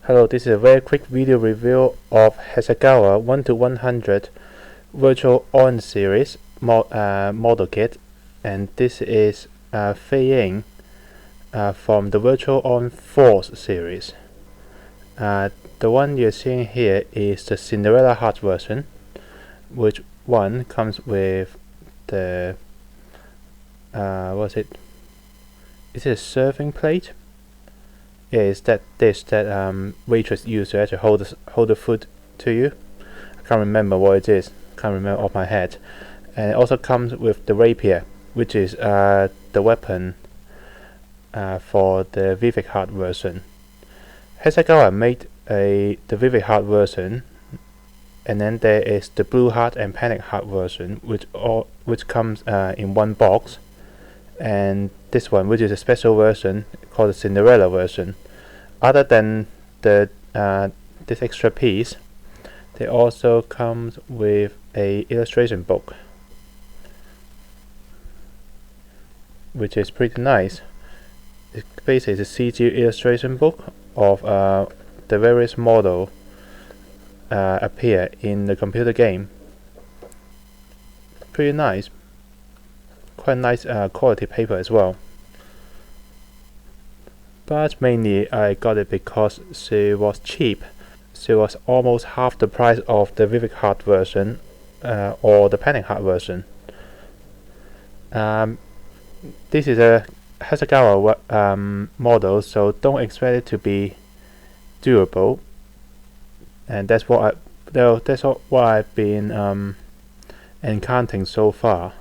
Hello, this is a very quick video review of Hasegawa 1 to 100 Virtual On series model kit, and this is Fei-Yen from the Virtual On Force series. The one you're seeing here is the Cinderella Heart version, which one comes with the what's it? Is it a serving plate? Yeah, it's that dish that waitress used to actually hold the food to you. I can't remember what it is. Can't remember off my head. And it also comes with the rapier, which is the weapon for the Vivid Heart version. Hasegawa made the Vivid Heart version, and then there is the Blue Heart and Panic Heart version, which comes in one box. And this one, which is a special version called the Cinderella version. Other than the this extra piece, they also comes with a illustration book, which is pretty nice. It basically is a CG illustration book of the various model appear in the computer game. Pretty nice. Quite nice quality paper as well. But mainly I got it because she was cheap. She was almost half the price of the Vivid Heart version or the Panic Heart version. This is a Hasegawa model, so don't expect it to be durable. And that's what I've been encountering so far.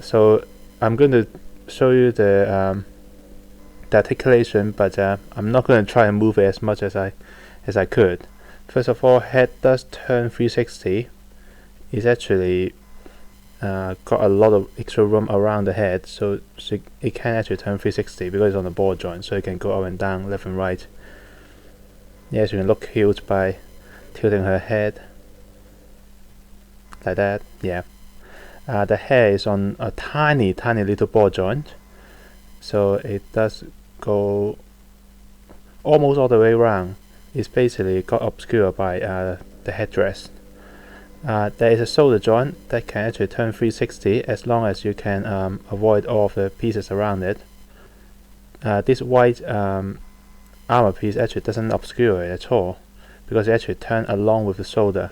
So I'm going to show you the articulation, but I'm not going to try and move it as much as I could. First of all, head does turn 360. It's actually got a lot of extra room around the head, so it can actually turn 360 because it's on the ball joint, so it can go up and down, left and right. Yes, you can look cute by tilting her head like that. Yeah. The hair is on a tiny little ball joint, so it does go almost all the way around. It's basically got obscured by the headdress. There is a shoulder joint that can actually turn 360 as long as you can avoid all of the pieces around it. This white armor piece actually doesn't obscure it at all because it actually turns along with the shoulder.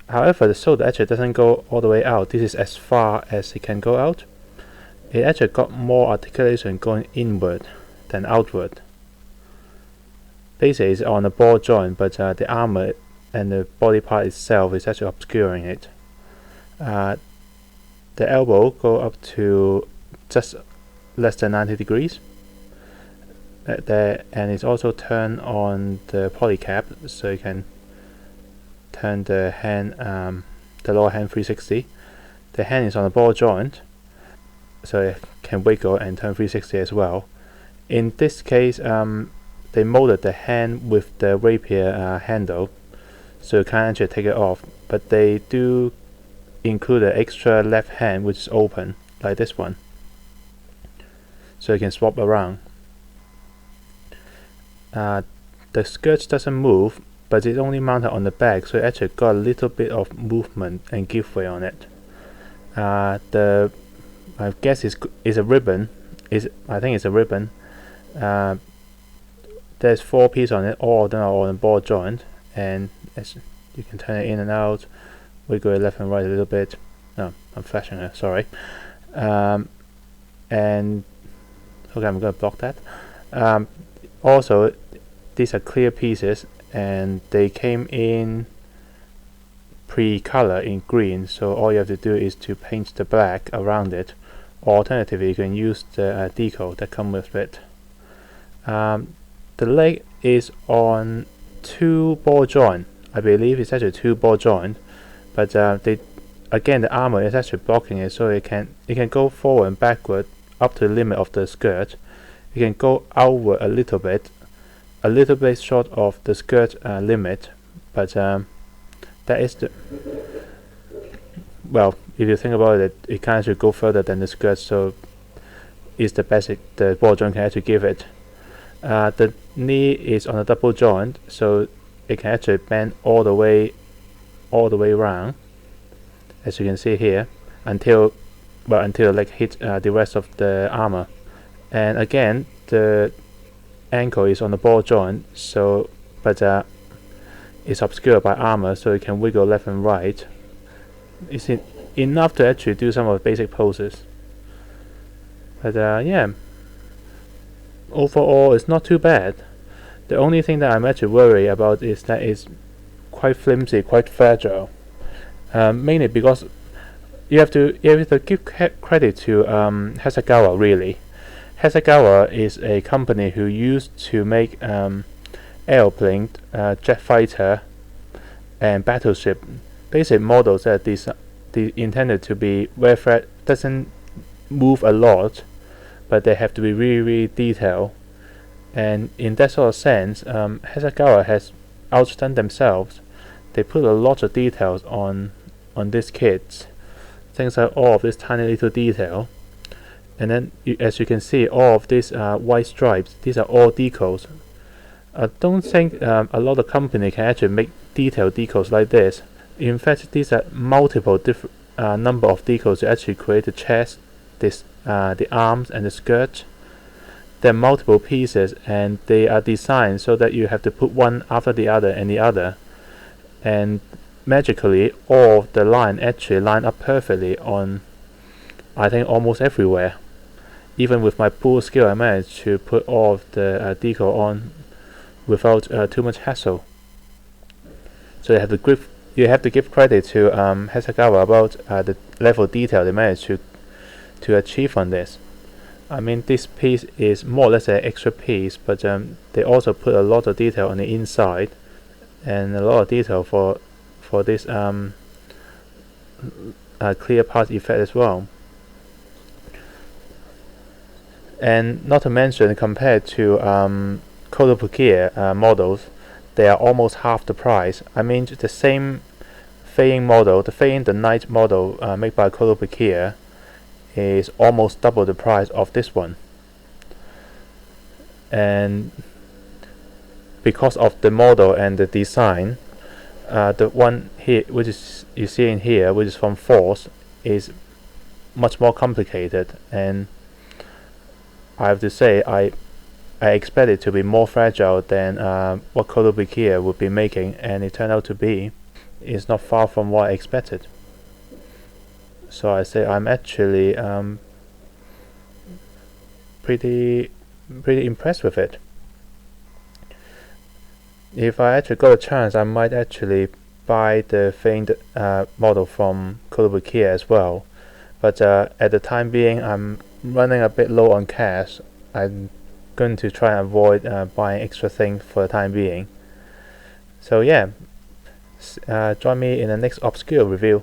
However, the shoulder actually doesn't go all the way out. This is as far as it can go out. It actually got more articulation going inward than outward. Basically, it's on the ball joint, but the armor and the body part itself is actually obscuring it. The elbow go up to just less than 90 degrees. And it's also turned on the polycap, so you can turn the hand, the lower hand 360. The hand is on the ball joint, so it can wiggle and turn 360 as well. In this case, they molded the hand with the rapier handle, so you can't actually take it off. But they do include an extra left hand which is open, like this one, so you can swap around. The skirt doesn't move, but it's only mounted on the back, so it actually got a little bit of movement and giveaway on it. I guess is a ribbon. I think it's a ribbon. There's 4 pieces on it, all of them are on the ball joint, and as you can turn it in and out, wiggle it left and right a little bit. No, I'm flashing it. Sorry. And okay, I'm going to block that. Also, these are clear pieces, and they came in pre-color in green, so all you have to do is to paint the black around it, or alternatively you can use the decal that come with it. The leg is on 2 ball joint. I believe it's actually 2 ball joint, but the armor is actually blocking it, so it can go forward and backward up to the limit of the skirt. You can go outward a little bit short of the skirt limit, but that is the, well, if you think about it, it can actually go further than the skirt, so it's the basic the ball joint can actually give it. The knee is on a double joint, so it can actually bend all the way around, as you can see here, until the leg hits the rest of the armor. And again, the ankle is on the ball joint, so but it's obscured by armor, so it can wiggle left and right. It's enough to actually do some of the basic poses. But yeah, overall it's not too bad. The only thing that I'm actually worried about is that it's quite flimsy, quite fragile. Mainly because you have to give credit to Hasegawa, really. Hasegawa is a company who used to make airplane, jet fighter, and battleship basic models that intended to be where flat doesn't move a lot, but they have to be really detailed. And in that sort of sense, Hasegawa has outdone themselves. They put a lot of details on these kits, things like all of this tiny little detail. And then, as you can see, all of these white stripes, these are all decals. I don't think a lot of companies can actually make detailed decals like this. In fact, these are multiple different number of decals to actually create the chest, the arms, and the skirt. There are multiple pieces, and they are designed so that you have to put one after the other and the other. And magically, all of the line actually line up perfectly on, I think, almost everywhere. Even with my poor skill, I managed to put all of the decal on without too much hassle. So you have to give credit to Hasegawa about the level of detail they managed to achieve on this. I mean, this piece is more or less an extra piece, but they also put a lot of detail on the inside and a lot of detail for this clear path effect as well. And not to mention, compared to Kotobukiya models, they are almost half the price. I mean, the same Fei-Yen model, the Fei-Yen the Knight model made by Kotobukiya, is almost double the price of this one. And because of the model and the design, the one here, which is you see in here, which is from Force, is much more complicated. And I have to say, I expect it to be more fragile than what Kotobukiya would be making, and it turned out to be. It's not far from what I expected. So I say I'm actually pretty impressed with it. If I actually got a chance, I might actually buy the Fei-Yen model from Kotobukiya as well. But at the time being, I'm running a bit low on cash. I'm going to try and avoid buying extra things for the time being. So yeah, join me in the next obscure review.